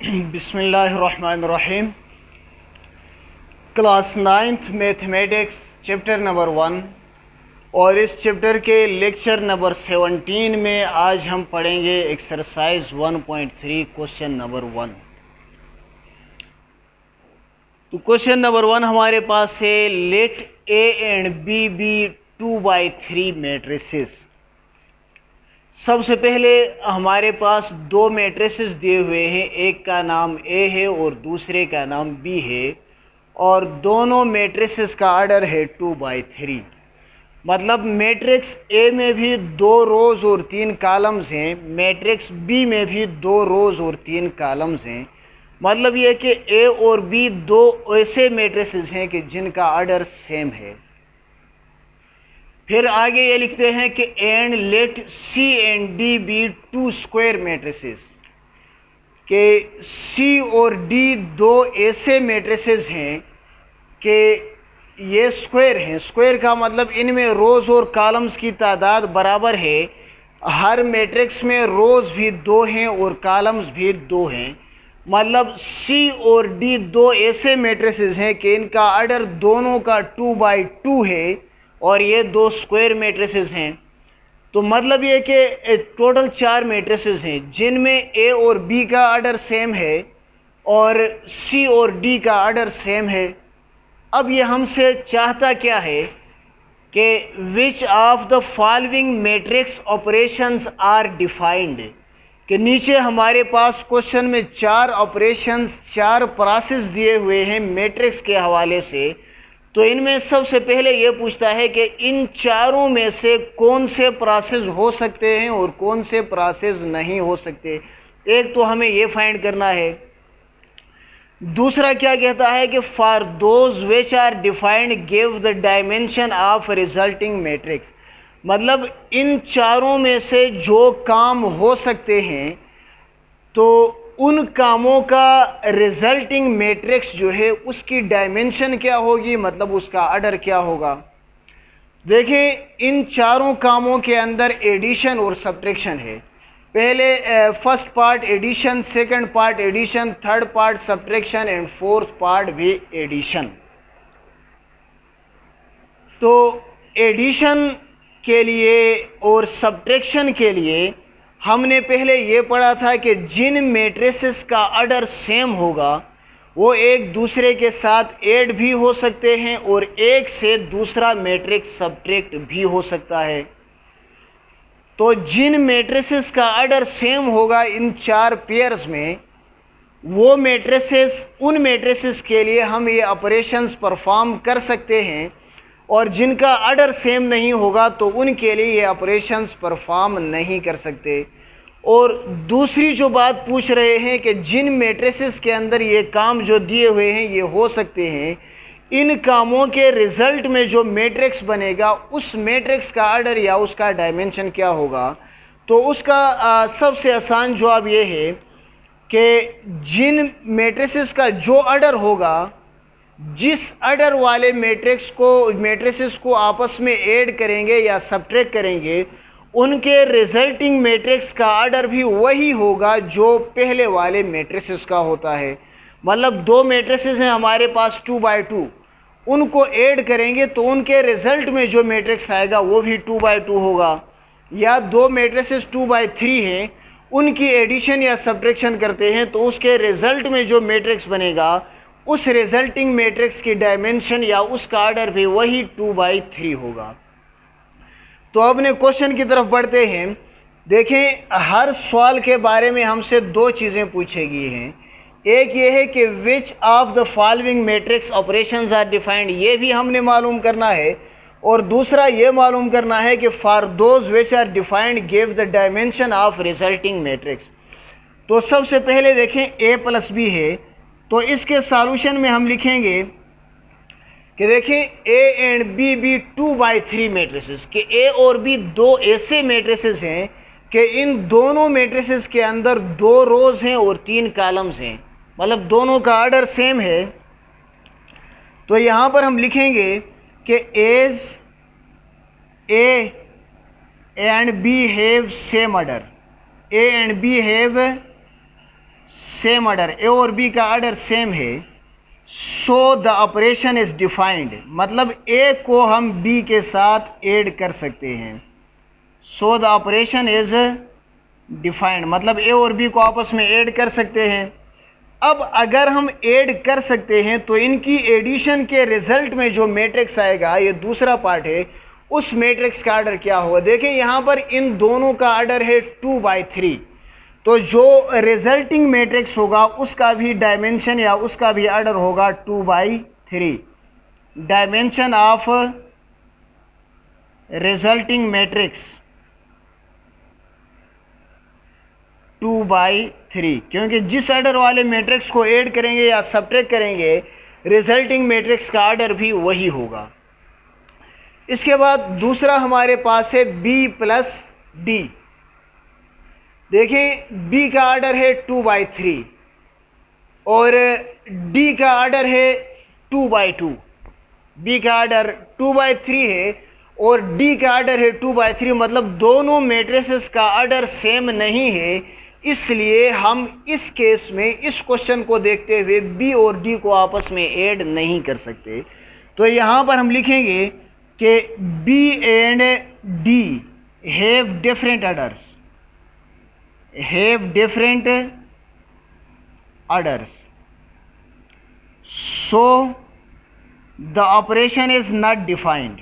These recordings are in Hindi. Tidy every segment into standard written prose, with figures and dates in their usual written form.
बिस्मिल्लाहिर्रहमानिर्रहीम। Class 9th mathematics chapter number 1 और इस चैप्टर के लेक्चर नंबर 17 में आज हम पढ़ेंगे एक्सरसाइज 1.3 क्वेश्चन नंबर 1। तो क्वेश्चन नंबर 1 हमारे पास है, let A and B be 2/3 matrices. सबसे पहले हमारे पास दो मैट्रिसेस दिए हुए हैं, एक का नाम ए है और दूसरे का नाम बी है, और दोनों मैट्रिसेस का ऑर्डर है 2/3। मतलब मैट्रिक्स ए में भी 2 रोज़ और 3 कॉलम्स हैं, मैट्रिक्स बी में भी 2 रोज़ और 3 कॉलम्स हैं। मतलब ये कि ए और बी दो ऐसे मैट्रिसेस हैं कि जिनका ऑर्डर सेम है। फिर आगे ये लिखते हैं कि and let C and D be 2 square matrices, कि सी और डी दो ऐसे मैट्रिसेस हैं कि ये स्क्वायर हैं। स्क्वायर का मतलब इनमें रोज़ और कॉलम्स की तादाद बराबर है। हर मैट्रिक्स में रोज़ भी 2 हैं और कॉलम्स भी 2 हैं। मतलब सी और डी दो ऐसे मैट्रिसेस हैं कि इनका ऑर्डर दोनों का 2/2 है और ये 2 स्क्वायर मैट्रिसेस हैं। तो मतलब ये कि टोटल 4 मैट्रिसेस हैं जिनमें ए और बी का ऑर्डर सेम है और सी और डी का ऑर्डर सेम है। अब ये हमसे चाहता क्या है कि which of the following matrix operations are defined, कि नीचे हमारे पास क्वेश्चन में 4 ऑपरेशंस, 4 प्रोसेस दिए हुए हैं मैट्रिक्स के हवाले से। तो इनमें सबसे पहले ये पूछता है कि इन चारों में से कौन से प्रोसेस हो सकते हैं और कौन से प्रोसेस नहीं हो सकते। एक तो हमें ये फाइंड करना है। दूसरा क्या कहता है कि for those which are defined give the dimension of resulting matrix. मतलब इन चारों में से जो काम हो सकते हैं तो उन कामों का रिजल्टिंग मैट्रिक्स जो है उसकी डायमेंशन क्या होगी, मतलब उसका ऑर्डर क्या होगा। देखिए, इन चारों कामों के अंदर एडिशन और सब्ट्रैक्शन है। पहले first part addition, second part addition, third part subtraction and fourth part भी एडिशन। तो एडिशन के लिए और सब्ट्रैक्शन के लिए हमने पहले ये पढ़ा था कि जिन मैट्रिसेस का ऑर्डर सेम होगा वो एक दूसरे के साथ ऐड भी हो सकते हैं और एक से दूसरा मैट्रिक्स सब्ट्रैक्ट भी हो सकता है। तो जिन मैट्रिसेस का ऑर्डर सेम होगा इन 4 पेयर्स में, वो मैट्रिसेस, उन मैट्रिसेस के लिए हम ये ऑपरेशंस परफॉर्म कर सकते हैं, और जिनका ऑर्डर सेम नहीं होगा तो उनके लिए ये ऑपरेशंस परफॉर्म नहीं कर सकते। और दूसरी जो बात पूछ रहे हैं कि जिन मैट्रिसेस के अंदर ये काम जो दिए हुए हैं ये हो सकते हैं, इन कामों के रिज़ल्ट में जो मैट्रिक्स बनेगा उस मैट्रिक्स का ऑर्डर या उसका डायमेंशन क्या होगा। तो उसका सबसे आसान जवाब ये है कि जिन मैट्रिसेस का जो ऑर्डर होगा, जिस ऑर्डर वाले मैट्रिसेस को आपस में ऐड करेंगे या सब्ट्रैक्ट करेंगे, उनके रिजल्टिंग मैट्रिक्स का ऑर्डर भी वही होगा जो पहले वाले मैट्रिसेस का होता है। मतलब 2 मैट्रिसेस हैं हमारे पास 2/2, उनको ऐड करेंगे तो उनके रिजल्ट में जो मैट्रिक्स आएगा वो भी 2/2 होगा। या 2 मैट्रिसेस 2/3 हैं, उनकी एडिशन या सब्ट्रैक्शन करते हैं तो उसके रिजल्ट में जो मैट्रिक्स बनेगा उस रिजल्टिंग मैट्रिक्स की डायमेंशन या उसका ऑर्डर भी वही 2/3 होगा। तो अब अपने क्वेश्चन की तरफ बढ़ते हैं। देखें, हर सवाल के बारे में हमसे 2 चीज़ें पूछेगी हैं। एक ये है कि which of the following matrix operations are defined, ये भी हमने मालूम करना है, और दूसरा ये मालूम करना है कि for those which are defined give the dimension of resulting matrix. तो सबसे पहले देखें a + b है, तो इसके सॉल्यूशन में हम लिखेंगे कि देखें ए एंड बी भी 2/3 मैट्रिसेस, कि ए और बी दो ऐसे मैट्रिसेस हैं कि इन दोनों मैट्रिसेस के अंदर 2 रोज़ हैं और 3 कॉलम्स हैं। मतलब दोनों का ऑर्डर सेम है। तो यहाँ पर हम लिखेंगे कि as A and B have same order, A and B have same order, A और बी का ऑर्डर सेम है, so the operation is defined, मतलब ए को हम बी के साथ ऐड कर सकते हैं। सो द ऑपरेशन इज डिफाइंड मतलब ए और बी को आपस में ऐड कर सकते हैं। अब अगर हम ऐड कर सकते हैं तो इनकी एडिशन के रिजल्ट में जो मैट्रिक्स आएगा, ये दूसरा पार्ट है, उस मैट्रिक्स का ऑर्डर क्या होगा। देखिए यहाँ पर इन दोनों का ऑर्डर है 2/3, तो जो रिजल्टिंग मैट्रिक्स होगा उसका भी डायमेंशन या उसका भी ऑर्डर होगा 2/3। डायमेंशन ऑफ रिजल्टिंग मैट्रिक्स 2/3, क्योंकि जिस ऑर्डर वाले मैट्रिक्स को ऐड करेंगे या सब्ट्रैक्ट करेंगे, रिजल्टिंग मैट्रिक्स का ऑर्डर भी वही होगा। इसके बाद दूसरा हमारे पास है b + d। देखिए b का ऑर्डर है 2/3 और d का ऑर्डर है 2/2। b का ऑर्डर 2/3 है और d का ऑर्डर है 2/3, मतलब दोनों मैट्रिसेस का ऑर्डर सेम नहीं है, इसलिए हम इस केस में इस क्वेश्चन को देखते हुए b और d को आपस में ऐड नहीं कर सकते। तो यहाँ पर हम लिखेंगे कि b and d have different orders, so the operation is not defined,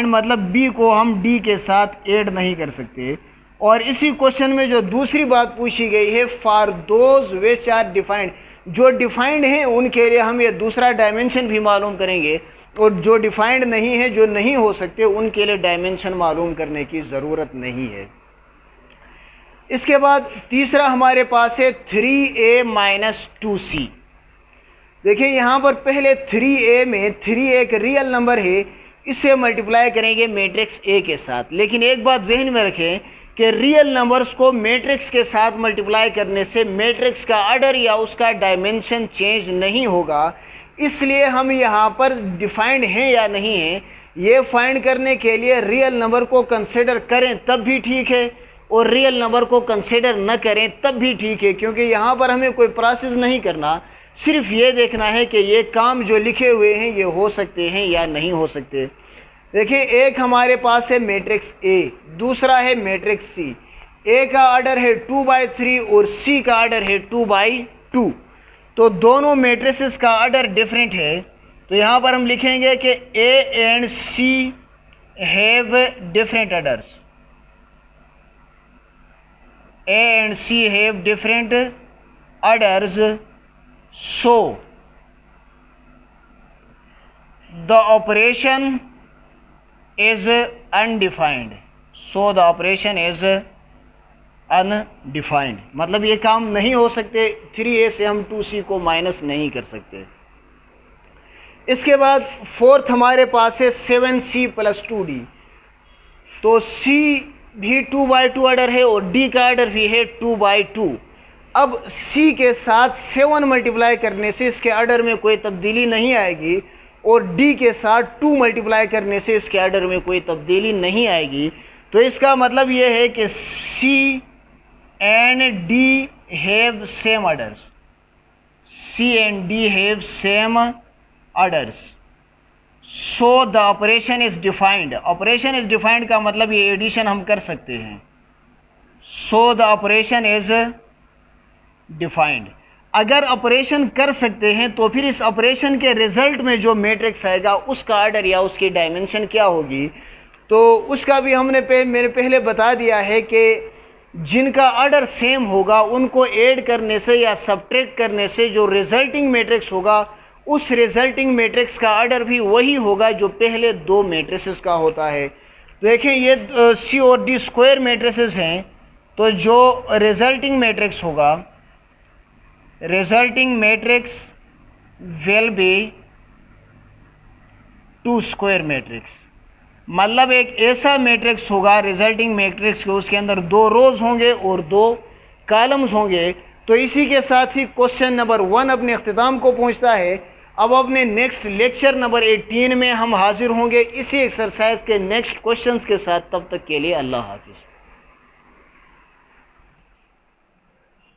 मतलब b को हम d के साथ ऐड नहीं कर सकते। और इसी क्वेश्चन में जो दूसरी बात पूछी गई है, for those which are defined, जो डिफाइंड हैं उनके लिए हम ये दूसरा डायमेंशन भी मालूम करेंगे, और जो डिफाइंड नहीं है, जो नहीं हो सकते, उनके लिए डायमेंशन मालूम करने की ज़रूरत नहीं है। इसके बाद तीसरा हमारे पास है 3a - 2c। देखिए यहाँ पर पहले 3a में 3 एक रियल नंबर है, इसे मल्टीप्लाई करेंगे मैट्रिक्स a के साथ। लेकिन एक बात जहन में रखें कि रियल नंबर्स को मैट्रिक्स के साथ मल्टीप्लाई करने से मैट्रिक्स का ऑर्डर या उसका डायमेंशन चेंज नहीं होगा, इसलिए हम यहाँ पर डिफाइंड हैं या नहीं है ये फाइंड करने के लिए रियल नंबर को कंसिडर करें तब भी ठीक है और रियल नंबर को कंसिडर न करें तब भी ठीक है, क्योंकि यहाँ पर हमें कोई प्रोसेस नहीं करना, सिर्फ ये देखना है कि ये काम जो लिखे हुए हैं ये हो सकते हैं या नहीं हो सकते। देखिए एक हमारे पास है मैट्रिक्स A, दूसरा है मैट्रिक्स C। A का ऑर्डर है 2/3 और C का ऑर्डर है 2/2, तो दोनों मैट्रिसेस का ऑर्डर डिफरेंट है। तो यहाँ पर हम लिखेंगे कि A and C have different orders, A and C have different orders, so the operation is undefined, मतलब ये काम नहीं हो सकते, 3a से हम 2c को माइनस नहीं कर सकते। इसके बाद फोर्थ हमारे पास है 7c + 2d। तो c भी 2/2 ऑर्डर है और d का ऑर्डर भी है 2/2। अब c के साथ 7 मल्टीप्लाई करने से इसके ऑर्डर में कोई तब्दीली नहीं आएगी और d के साथ 2 मल्टीप्लाई करने से इसके ऑर्डर में कोई तब्दीली नहीं आएगी। तो इसका मतलब ये है कि c and d have same orders, c and d have same orders, so the operation is defined. Operation is defined का मतलब ये एडिशन हम कर सकते हैं, सो द ऑपरेशन इज डिफाइंड। अगर ऑपरेशन कर सकते हैं तो फिर इस ऑपरेशन के रिजल्ट में जो मैट्रिक्स आएगा उसका ऑर्डर या उसकी डायमेंशन क्या होगी, तो उसका भी मैंने पहले बता दिया है कि जिनका ऑर्डर सेम होगा उनको ऐड करने से या सब्ट्रैक्ट करने से जो रिजल्टिंग मैट्रिक्स होगा उस रिजल्टिंग मैट्रिक्स का ऑर्डर भी वही होगा जो पहले दो मैट्रिसेस का होता है। देखें ये C और D स्क्वायर मैट्रिसेस हैं, तो जो रिजल्टिंग मैट्रिक्स होगा, resulting matrix will be 2 square matrix, मतलब एक ऐसा मैट्रिक्स होगा रिजल्टिंग मैट्रिक्स के, उसके अंदर 2 रोज होंगे और 2 कॉलम्स होंगे। तो इसी के साथ ही क्वेश्चन नंबर 1 अपने अख्तिताम को पहुंचता है। अब अपने नेक्स्ट लेक्चर नंबर 18 में हम हाजिर होंगे इसी एक्सरसाइज के नेक्स्ट क्वेश्चंस के साथ। तब तक के लिए अल्लाह हाफिज़।